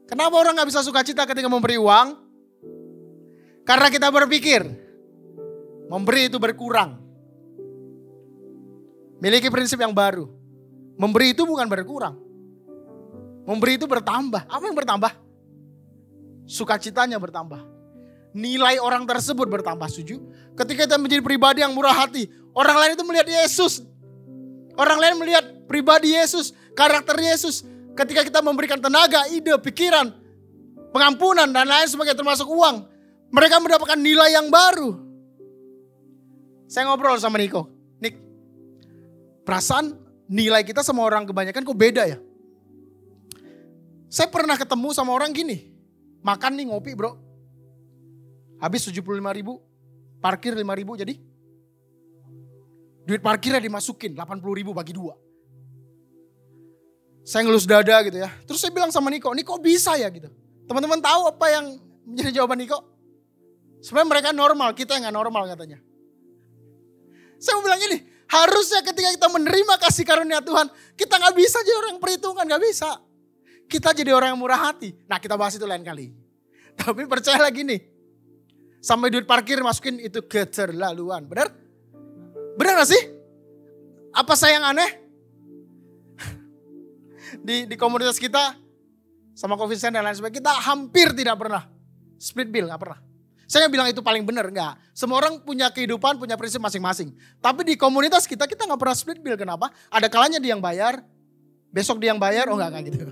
A: Kenapa orang gak bisa sukacita ketika memberi uang? Karena kita berpikir memberi itu berkurang. Miliki prinsip yang baru. Memberi itu bukan berkurang. Memberi itu bertambah. Apa yang bertambah? Sukacitanya bertambah. Nilai orang tersebut bertambah, setuju? Ketika kita menjadi pribadi yang murah hati, orang lain itu melihat Yesus. Orang lain melihat pribadi Yesus, karakter Yesus. Ketika kita memberikan tenaga, ide, pikiran, pengampunan dan lain sebagainya termasuk uang, mereka mendapatkan nilai yang baru. Saya ngobrol sama Niko. Nik, perasaan nilai kita sama orang kebanyakan kok beda ya? Saya pernah ketemu sama orang gini. Makan nih ngopi bro. Habis 75.000, parkir 5.000 jadi. Duit parkirnya dimasukin 80.000 bagi 2. Saya ngelus dada gitu ya. Terus saya bilang sama Niko, Niko bisa ya gitu. Teman-teman tahu apa yang menjadi jawaban Niko? Sebenarnya mereka normal, kita yang gak normal katanya. Saya mau bilang ini, harusnya ketika kita menerima kasih karunia Tuhan, kita gak bisa jadi orang yang perhitungan, gak bisa. Kita jadi orang yang murah hati. Nah kita bahas itu lain kali. Tapi percaya lagi nih, sampai duit parkir masukin itu keterlaluan. Benar? Benar gak sih? Apa saya yang aneh? di komunitas kita sama Covid dan lain sebagainya, kita hampir tidak pernah split bill, nggak pernah. Saya nggak bilang itu paling benar, enggak. Semua orang punya kehidupan, punya prinsip masing-masing. Tapi di komunitas kita nggak pernah split bill. Kenapa? Ada kalanya dia yang bayar, besok dia yang bayar, oh enggak kayak gitu.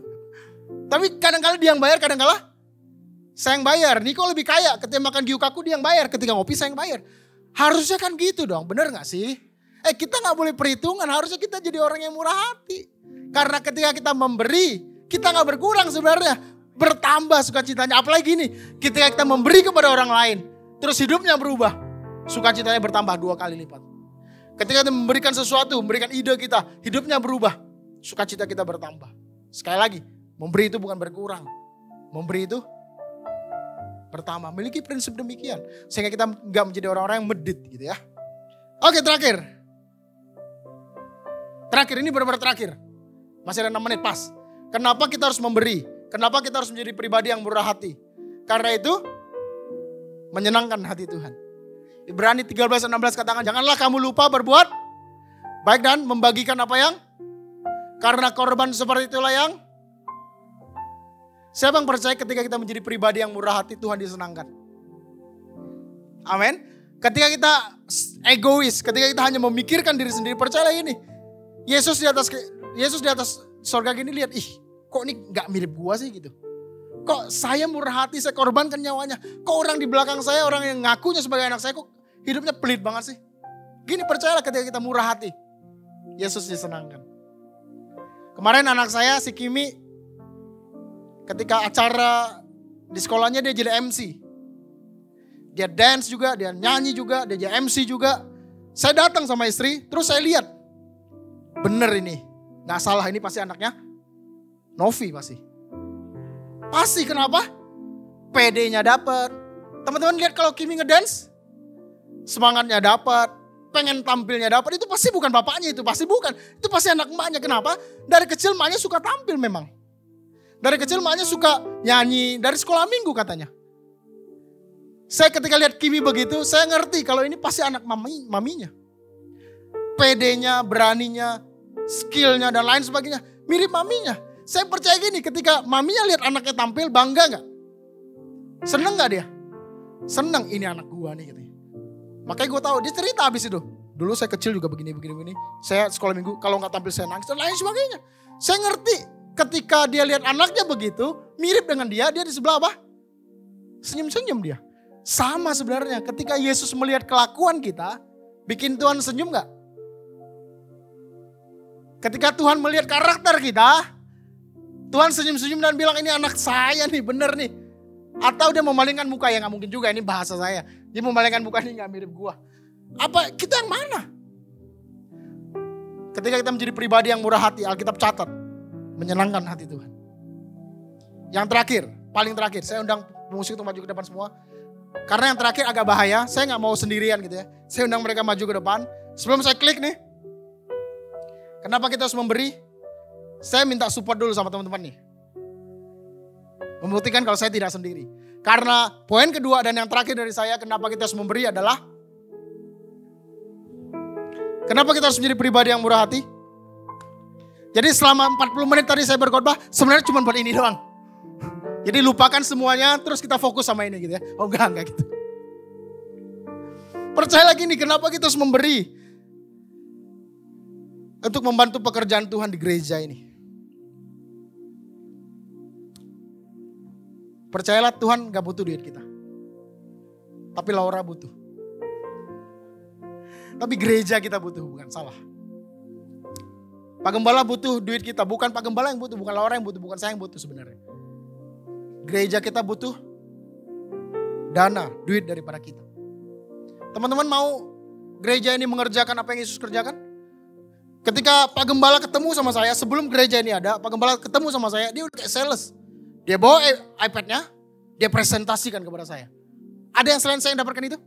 A: Tapi kadang-kala dia yang bayar, kadang-kala saya yang bayar. Niko lebih kaya, ketika makan gyukaku dia yang bayar, ketika ngopi saya yang bayar. Harusnya kan gitu dong, benar gak sih? Kita gak boleh perhitungan, harusnya kita jadi orang yang murah hati. Karena ketika kita memberi, kita gak berkurang sebenarnya. Bertambah sukacitanya, apalagi ini, ketika kita memberi kepada orang lain, terus hidupnya berubah, sukacitanya bertambah 2 kali lipat. Ketika kita memberikan sesuatu, memberikan ide kita, hidupnya berubah, sukacita kita bertambah. Sekali lagi, memberi itu bukan berkurang, memberi itu pertama, miliki prinsip demikian. Sehingga kita gak menjadi orang-orang yang medit gitu ya. Oke, terakhir. Terakhir, ini benar-benar terakhir. Masih ada 6 menit pas. Kenapa kita harus memberi? Kenapa kita harus menjadi pribadi yang murah hati? Karena itu menyenangkan hati Tuhan. Ibrani 13:16 katakan, janganlah kamu lupa berbuat baik dan membagikan apa yang, karena korban seperti itulah yang. Siapa yang percaya ketika kita menjadi pribadi yang murah hati, Tuhan disenangkan? Amin. Ketika kita egois, ketika kita hanya memikirkan diri sendiri, percayalah ini. Yesus di atas surga gini lihat, kok ini gak mirip gua sih gitu. Kok saya murah hati, saya korbankan nyawanya. Kok orang di belakang saya, orang yang ngakunya sebagai anak saya, kok hidupnya pelit banget sih. Gini, percayalah ketika kita murah hati, Yesus disenangkan. Kemarin anak saya, si Kimi, ketika acara di sekolahnya dia jadi MC. Dia dance juga, dia nyanyi juga, dia jadi MC juga. Saya datang sama istri, terus saya lihat. Bener ini, gak salah, ini pasti anaknya Novi pasti. Pasti, kenapa? PD-nya dapat. Teman-teman lihat kalau Kimi ngedance, semangatnya dapat, pengen tampilnya dapat. Itu pasti bukan bapaknya, itu pasti bukan. Itu pasti anak emaknya. Kenapa? Dari kecil emaknya suka tampil memang. Dari kecil emaknya suka nyanyi, dari sekolah minggu katanya. Saya ketika lihat Kimi begitu, saya ngerti kalau ini pasti anak maminya. PD-nya, beraninya, skillnya dan lain sebagainya. Mirip maminya. Saya percaya gini, ketika maminya lihat anaknya tampil, bangga gak? Seneng gak dia? Seneng, ini anak gua nih katanya. Makanya gue tahu, dia cerita habis itu. Dulu saya kecil juga begini. Saya sekolah minggu, kalau gak tampil saya nangis dan lain sebagainya. Saya ngerti, ketika dia lihat anaknya begitu, mirip dengan dia di sebelah apa? Senyum-senyum dia. Sama sebenarnya, ketika Yesus melihat kelakuan kita, bikin Tuhan senyum gak? Ketika Tuhan melihat karakter kita, Tuhan senyum-senyum dan bilang ini anak saya nih, bener nih. Atau dia memalingkan muka, ya gak mungkin juga, ini bahasa saya. Dia memalingkan muka, ini gak mirip gua. Apa kita yang mana? Ketika kita menjadi pribadi yang murah hati, Alkitab catat, menyenangkan hati Tuhan. Yang terakhir, paling terakhir, saya undang musik untuk maju ke depan semua. Karena yang terakhir agak bahaya, saya gak mau sendirian gitu ya. Saya undang mereka maju ke depan. Sebelum saya klik nih, kenapa kita harus memberi? Saya minta support dulu sama teman-teman nih. Membuktikan kalau saya tidak sendiri. Karena poin kedua dan yang terakhir dari saya, kenapa kita harus memberi adalah, kenapa kita harus menjadi pribadi yang murah hati? Jadi selama 40 menit tadi saya berkhotbah, sebenarnya cuma buat ini doang. Jadi lupakan semuanya, terus kita fokus sama ini gitu ya. Oh enggak gitu. Percaya lagi nih, kenapa kita harus memberi? Untuk membantu pekerjaan Tuhan di gereja ini. Percayalah Tuhan gak butuh duit kita. Tapi Laura butuh. Tapi gereja kita butuh, bukan salah. Pak Gembala butuh duit kita, bukan Pak Gembala yang butuh, bukan Laura yang butuh, bukan saya yang butuh sebenarnya. Gereja kita butuh dana, duit daripada kita. Teman-teman mau gereja ini mengerjakan apa yang Yesus kerjakan? Ketika Pak Gembala ketemu sama saya, sebelum gereja ini ada, Pak Gembala ketemu sama saya, dia udah kayak sales. Dia bawa iPad-nya, dia presentasikan kepada saya. Ada yang selain saya yang dapatkan itu?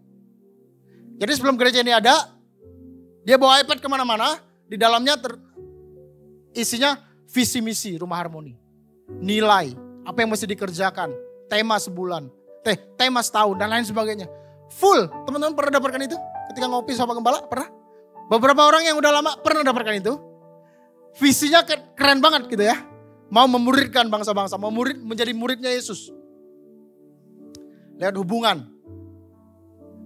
A: Jadi sebelum gereja ini ada, dia bawa iPad kemana-mana, di dalamnya isinya visi misi Rumah Harmoni. Nilai, apa yang mesti dikerjakan, tema sebulan, tema setahun, dan lain sebagainya. Full, teman-teman pernah dapatkan itu? Ketika ngopi sama Pak Gembala, pernah? Beberapa orang yang udah lama pernah dapatkan itu. Visinya keren banget gitu ya. mau memuridkan bangsa-bangsa, mau menjadi muridnya Yesus. Lihat hubungan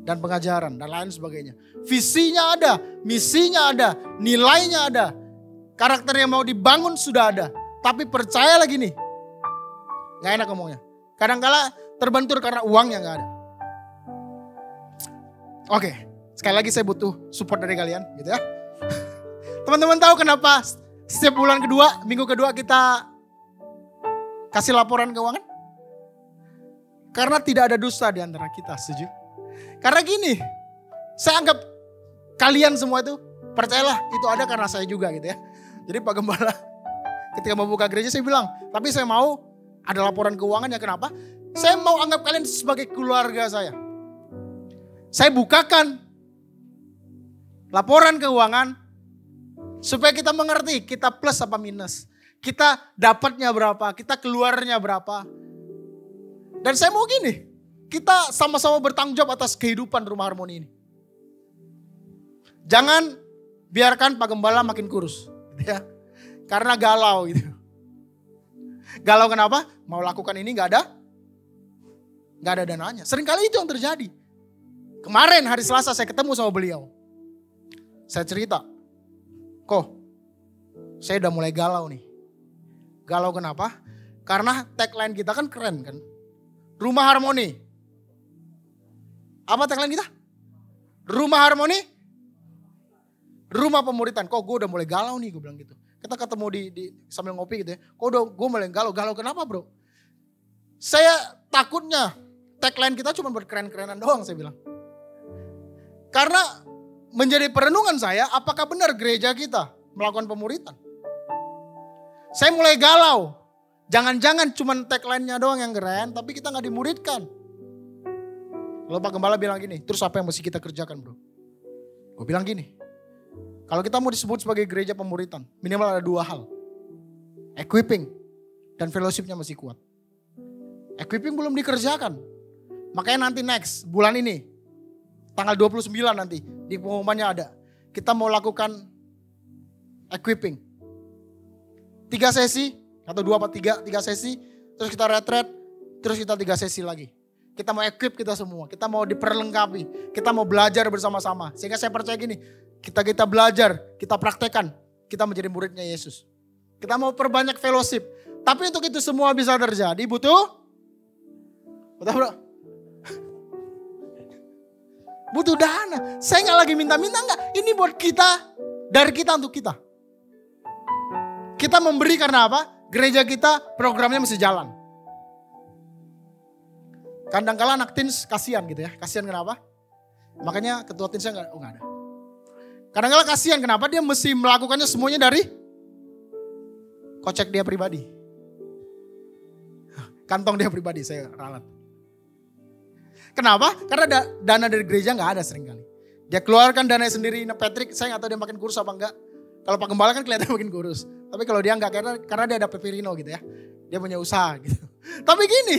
A: dan pengajaran dan lain sebagainya. Visinya ada, misinya ada, nilainya ada. Karakter yang mau dibangun sudah ada. Tapi percaya lagi nih, gak enak ngomongnya. Kadang-kala terbentur karena uangnya gak ada. Oke, sekali lagi saya butuh support dari kalian gitu ya. Teman-teman tahu kenapa setiap bulan kedua, minggu kedua kita kasih laporan keuangan? Karena tidak ada dusta di antara kita, setuju? Karena gini, saya anggap kalian semua itu, percayalah itu ada karena saya juga gitu ya. Jadi Pak Gembala ketika membuka gereja saya bilang, tapi saya mau ada laporan keuangan ya, kenapa? Saya mau anggap kalian sebagai keluarga saya. Saya bukakan laporan keuangan supaya kita mengerti kita plus apa minus. Kita dapatnya berapa, kita keluarnya berapa. Dan saya mau gini, kita sama-sama bertanggung jawab atas kehidupan Rumah Harmoni ini. Jangan biarkan Pak Gembala makin kurus. Gitu ya. Karena galau gitu. Galau kenapa? Mau lakukan ini gak ada dananya. Seringkali itu yang terjadi. Kemarin hari Selasa saya ketemu sama beliau. Saya cerita, saya udah mulai galau nih. Galau kenapa? Karena tagline kita kan keren kan. Rumah Harmoni. Apa tagline kita? Rumah Harmoni. Rumah pemuritan. Gue udah mulai galau nih, gue bilang gitu. Kita ketemu di sambil ngopi gitu ya. Gue mulai galau. Galau kenapa bro? Saya takutnya tagline kita cuma buat keren-kerenan doang, saya bilang. Karena menjadi perenungan saya, apakah benar gereja kita melakukan pemuritan? Saya mulai galau. Jangan-jangan cuma tagline-nya doang yang keren, tapi kita gak dimuridkan. Lalu Pak Gembala bilang gini, terus apa yang mesti kita kerjakan bro? Gue bilang gini, kalau kita mau disebut sebagai gereja pemuritan, minimal ada 2 hal. Equipping dan fellowship-nya masih kuat. Equipping belum dikerjakan. Makanya nanti next, bulan ini, tanggal 29 nanti, di pengumumannya ada. Kita mau lakukan equipping. 3 sesi, atau 2 apa 3 sesi, terus kita retreat, terus kita 3 sesi lagi. Kita mau equip kita semua, kita mau diperlengkapi, kita mau belajar bersama-sama. Sehingga saya percaya gini, kita belajar, kita praktekkan, kita menjadi muridnya Yesus. Kita mau perbanyak fellowship. Tapi untuk itu semua bisa terjadi, butuh bro? Butuh dana. Saya gak lagi minta-minta, enggak. Ini buat kita, dari kita untuk kita. Kita memberi karena apa? Gereja kita programnya mesti jalan. Kadang-kala anak teens kasihan gitu ya. Kasihan kenapa? Makanya ketua teensnya enggak ada. Kadang-kala kasihan kenapa? Dia mesti melakukannya semuanya dari kocek dia pribadi. Kantong dia pribadi, saya ralat. Kenapa? Karena dana dari gereja gak ada seringkali. Dia keluarkan dana sendiri. Nah Patrick, saya gak tahu dia makin kurus apa enggak. Kalau Pak Gembala kan kelihatan makin kurus. Tapi kalau dia enggak, karena dia ada Pepirino gitu ya. Dia punya usaha gitu. Tapi gini,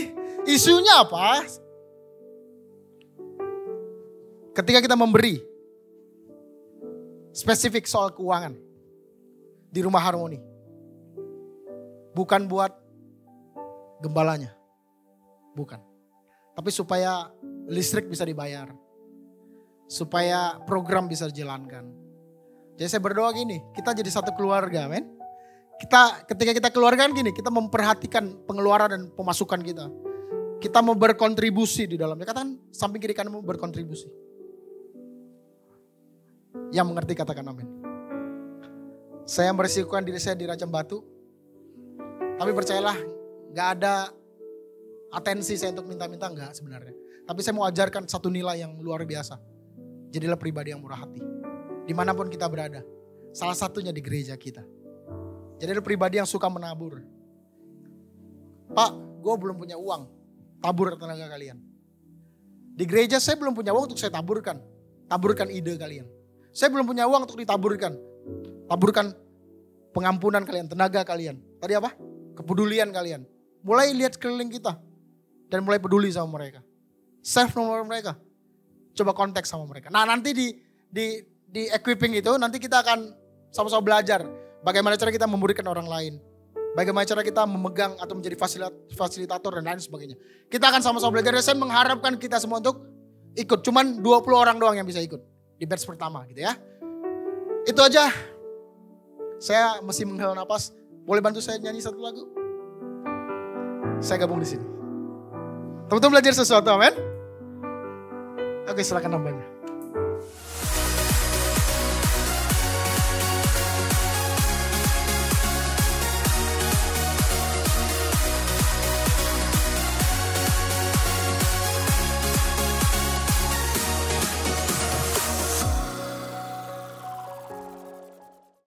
A: isunya apa? Ketika kita memberi spesifik soal keuangan di Rumah Harmoni. Bukan buat gembalanya. Bukan. Tapi supaya listrik bisa dibayar. Supaya program bisa dijalankan. Jadi saya berdoa gini, kita jadi satu keluarga, men. Ketika kita keluarga gini, kita memperhatikan pengeluaran dan pemasukan kita. Kita mau berkontribusi di dalamnya. Katakan samping kiri kanan mau berkontribusi. Yang mengerti katakan amin. Saya meresikukan diri saya dirajam batu. Tapi percayalah, gak ada atensi saya untuk minta-minta, enggak sebenarnya. Tapi saya mau ajarkan satu nilai yang luar biasa. Jadilah pribadi yang murah hati. Dimanapun kita berada. Salah satunya di gereja kita. Jadilah pribadi yang suka menabur. Pak, gue belum punya uang. Tabur tenaga kalian. Di gereja saya belum punya uang untuk saya taburkan. Taburkan ide kalian. Saya belum punya uang untuk ditaburkan. Taburkan pengampunan kalian, tenaga kalian. Tadi apa? Kepedulian kalian. Mulai lihat sekeliling kita. Dan mulai peduli sama mereka. Save nomor mereka. Coba kontak sama mereka. Nah nanti di equipping itu nanti kita akan sama-sama belajar. Bagaimana cara kita memuridkan orang lain. Bagaimana cara kita memegang atau menjadi fasilitator dan lain sebagainya. Kita akan sama-sama belajar. Saya mengharapkan kita semua untuk ikut. Cuman 20 orang doang yang bisa ikut di batch pertama gitu ya. Itu aja. Saya mesti menghela napas. Boleh bantu saya nyanyi satu lagu? Saya gabung di sini. Teman-teman belajar sesuatu, amin? Oke, silakan nambahnya.